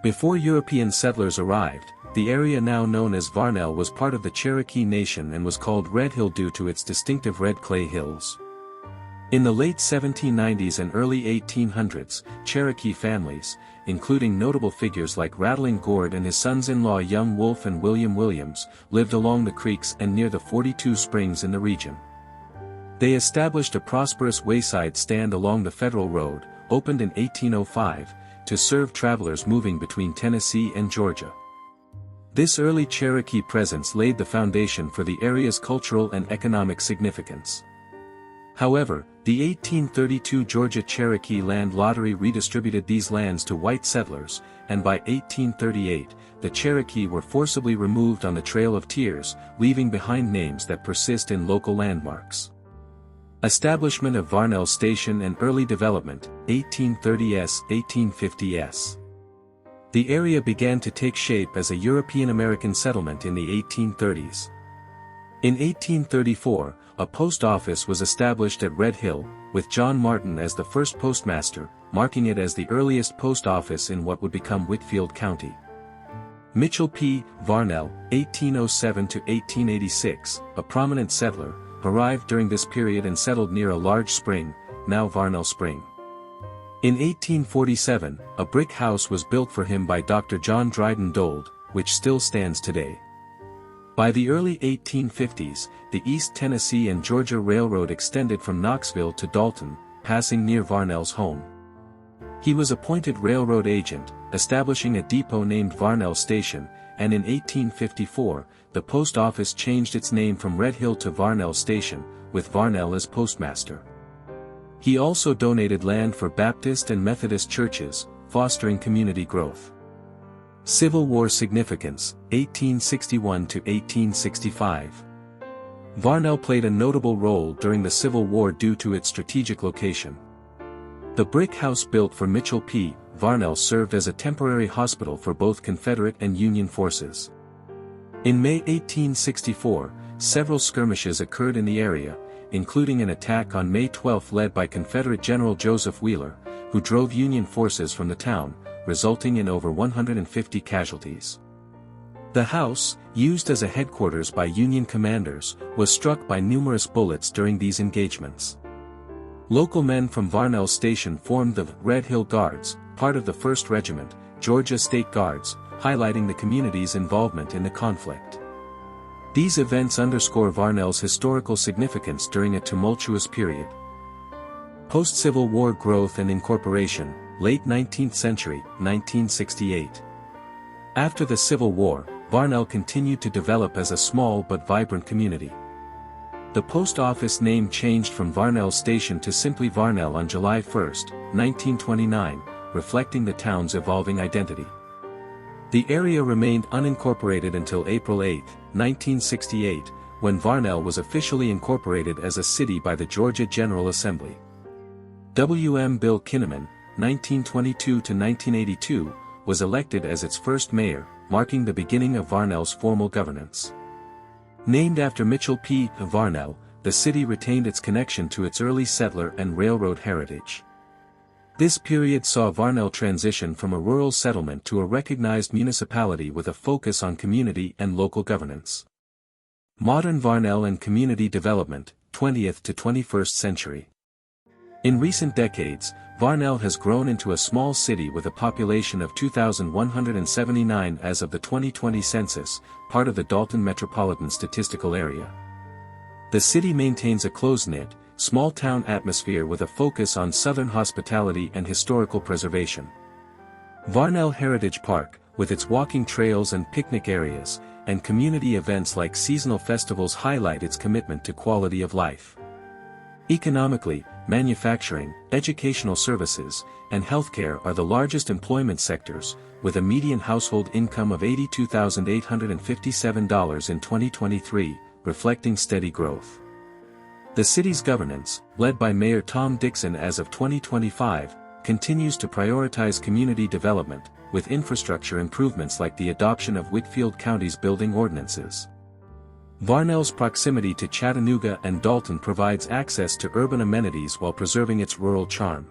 Before European settlers arrived, the area now known as Varnell was part of the Cherokee Nation and was called Red Hill due to its distinctive red clay hills. In the late 1790s and early 1800s, Cherokee families, including notable figures like Rattling Gord and his sons-in-law Young Wolf and William Williams, lived along the creeks and near the 42 springs in the region. They established a prosperous wayside stand along the Federal Road, opened in 1805, to serve travelers moving between Tennessee and Georgia. This early Cherokee presence laid the foundation for the area's cultural and economic significance. However, the 1832 Georgia Cherokee Land Lottery redistributed these lands to white settlers, and by 1838, the Cherokee were forcibly removed on the Trail of Tears, leaving behind names that persist in local landmarks. Establishment of Varnell Station and early development, 1830s, 1850s. The area began to take shape as a European-American settlement in the 1830s. In 1834, a post office was established at Red Hill, with John Martin as the first postmaster, marking it as the earliest post office in what would become Whitfield County. Mitchell P. Varnell, 1807 to 1886, a prominent settler, arrived during this period and settled near a large spring, now Varnell Spring. In 1847, a brick house was built for him by Dr. John Dryden Dold, which still stands today. By the early 1850s, the East Tennessee and Georgia Railroad extended from Knoxville to Dalton, passing near Varnell's home. He was appointed railroad agent, establishing a depot named Varnell Station, and in 1854, the post office changed its name from Red Hill to Varnell Station, with Varnell as postmaster. He also donated land for Baptist and Methodist churches, fostering community growth. Civil War significance, 1861 to 1865. Varnell played a notable role during the Civil War due to its strategic location. The brick house built for Mitchell P. Varnell served as a temporary hospital for both Confederate and Union forces. In May 1864, several skirmishes occurred in the area, including an attack on May 12 led by Confederate General Joseph Wheeler, who drove Union forces from the town, resulting in over 150 casualties. The house, used as a headquarters by Union commanders, was struck by numerous bullets during these engagements. Local men from Varnell Station formed the Red Hill Guards, part of the 1st Regiment, Georgia State Guards, highlighting the community's involvement in the conflict. These events underscore Varnell's historical significance during a tumultuous period. Post-Civil War growth and incorporation, late 19th century, 1968. After the Civil War, Varnell continued to develop as a small but vibrant community. The post office name changed from Varnell Station to simply Varnell on July 1, 1929, reflecting the town's evolving identity. The area remained unincorporated until April 8, 1968, when Varnell was officially incorporated as a city by the Georgia General Assembly. W. M. Bill Kinnaman, 1922 to 1982, was elected as its first mayor, marking the beginning of Varnell's formal governance. Named after Mitchell P. Varnell, the city retained its connection to its early settler and railroad heritage. This period saw Varnell transition from a rural settlement to a recognized municipality with a focus on community and local governance. Modern Varnell and community development, 20th to 21st century. In recent decades, Varnell has grown into a small city with a population of 2,179 as of the 2020 census, part of the Dalton Metropolitan Statistical Area. The city maintains a close-knit, small-town atmosphere with a focus on Southern hospitality and historical preservation. Varnell Heritage Park, with its walking trails and picnic areas, and community events like seasonal festivals highlight its commitment to quality of life. Economically, manufacturing, educational services, and healthcare are the largest employment sectors, with a median household income of $82,857 in 2023, reflecting steady growth. The city's governance, led by Mayor Tom Dixon as of 2025, continues to prioritize community development, with infrastructure improvements like the adoption of Whitfield County's building ordinances. Varnell's proximity to Chattanooga and Dalton provides access to urban amenities while preserving its rural charm.